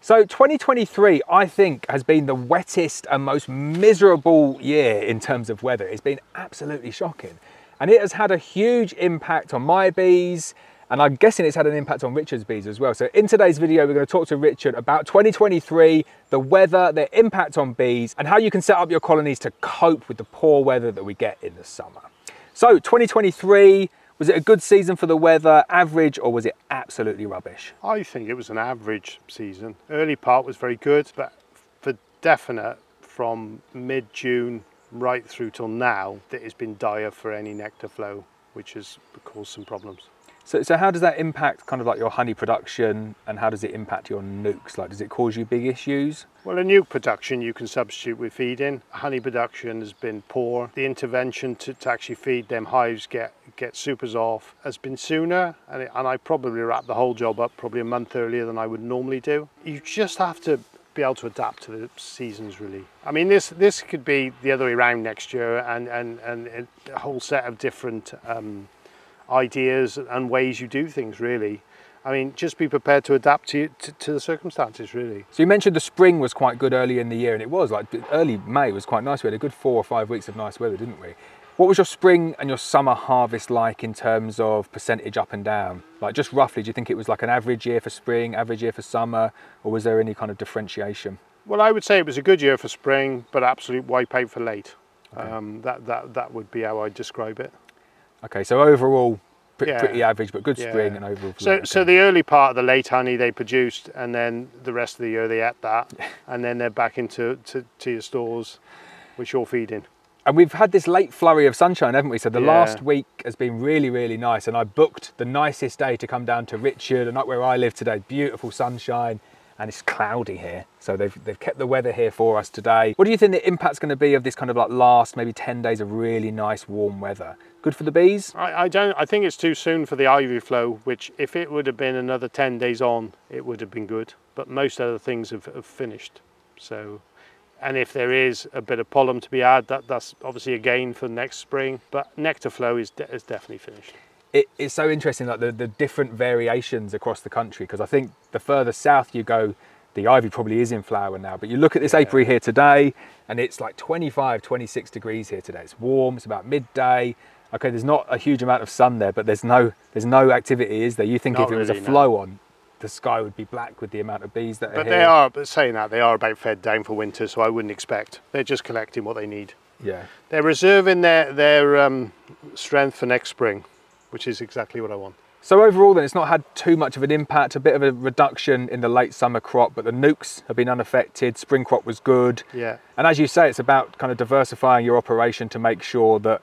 So 2023, I think, has been the wettest and most miserable year in terms of weather. It's been absolutely shocking. And it has had a huge impact on my bees, and I'm guessing it's had an impact on Richard's bees as well. So in today's video, we're going to talk to Richard about 2023, the weather, their impact on bees, and how you can set up your colonies to cope with the poor weather that we get in the summer. So 2023, was it a good season for the weather, average, or was it absolutely rubbish? I think it was an average season. Early part was very good, but for definite, from mid-June right through till now, that it's been dire for any nectar flow, which has caused some problems. So how does that impact kind of like your honey production, and how does it impact your nucs? Like, does it cause you big issues? Well, a nuke production you can substitute with feeding. Honey production has been poor. The intervention to actually feed them hives, get supers off, has been sooner, and I probably wrapped the whole job up probably a month earlier than I would normally do. You just have to be able to adapt to the seasons, really. I mean, this could be the other way around next year, and a whole set of different ideas and ways you do things, really. I mean, just be prepared to adapt to the circumstances, really. So you mentioned the spring was quite good early in the year, and it was like early May was quite nice. We had a good 4 or 5 weeks of nice weather, didn't we? What was your spring and your summer harvest like in terms of percentage up and down? Like, just roughly, do you think it was like an average year for spring, average year for summer, or was there any kind of differentiation? Well, I would say it was a good year for spring, but absolute wipeout for late. Okay. That would be how I'd describe it. Okay, so overall, pretty average, but good spring and overall. So the early part of the late honey they produced, and then the rest of the year they ate that, and then they're back into your stores, which you're feeding. And we've had this late flurry of sunshine, haven't we? So the last week has been really, really nice, and I booked the nicest day to come down to Richard, and up where I live today, beautiful sunshine, and it's cloudy here. So they've kept the weather here for us today. What do you think the impact's going to be of this kind of like last maybe 10 days of really nice warm weather? Good for the bees? I think it's too soon for the ivy flow, which if it would have been another 10 days on, it would have been good. But most other things have finished. So, and if there is a bit of pollen to be had, that's obviously a gain for next spring. But nectar flow is definitely finished. It's so interesting, like the different variations across the country, because I think the further south you go, the ivy probably is in flower now. But you look at this apiary here today, and it's like 25, 26 degrees here today. It's warm, it's about midday. Okay, there's not a huge amount of sun there, but there's no activity, is there? You think if it was a flow on, the sky would be black with the amount of bees that are here. But saying that, they are about fed down for winter, so I wouldn't expect. They're just collecting what they need. Yeah. They're reserving their strength for next spring, which is exactly what I want. So overall then, it's not had too much of an impact, a bit of a reduction in the late summer crop, but the nucs have been unaffected, spring crop was good. Yeah. And as you say, it's about kind of diversifying your operation to make sure that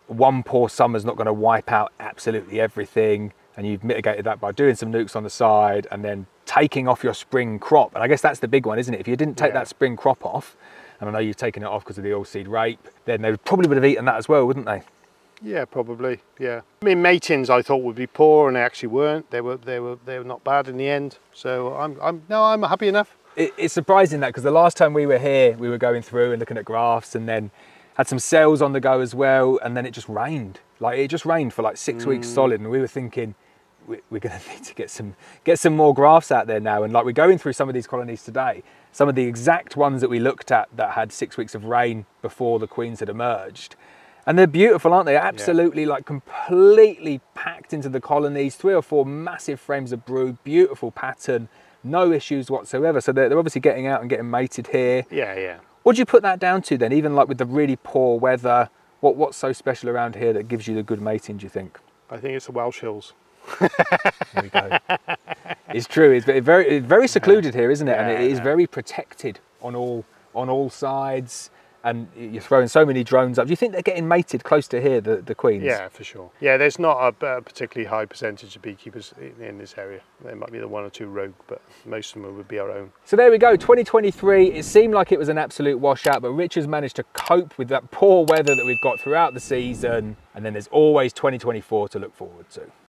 one poor summer's not going to wipe out absolutely everything, and you've mitigated that by doing some nucs on the side and then taking off your spring crop. And I guess that's the big one, isn't it? If you didn't take that spring crop off, and I know you've taken it off because of the oilseed rape, then they probably would have eaten that as well, wouldn't they? Yeah, probably. Yeah. I mean, matings I thought would be poor, and they actually weren't. They were not bad in the end. So I'm happy enough. It's surprising that, because the last time we were here, we were going through and looking at grafts, and then had some cells on the go as well, and then it just rained. Like, it just rained for like 6 weeks solid, and we were thinking we're going to need to get some more grafts out there now. And like, we're going through some of these colonies today, some of the exact ones that we looked at that had 6 weeks of rain before the queens had emerged. And they're beautiful, aren't they? Absolutely, like completely packed into the colonies, 3 or 4 massive frames of brood, beautiful pattern, no issues whatsoever. So they're obviously getting out and getting mated here. Yeah, yeah. What do you put that down to then? Even like with the really poor weather, what's so special around here that gives you the good mating, do you think? I think it's the Welsh hills. There we go. It's true. It's very secluded here, isn't it? And it is very protected on all sides. And you're throwing so many drones up. Do you think they're getting mated close to here, the queens? Yeah, for sure. Yeah, there's not a particularly high percentage of beekeepers in this area. There might be the 1 or 2 rogue, but most of them would be our own. So there we go, 2023. It seemed like it was an absolute washout, but Richard's managed to cope with that poor weather that we've got throughout the season. And then there's always 2024 to look forward to.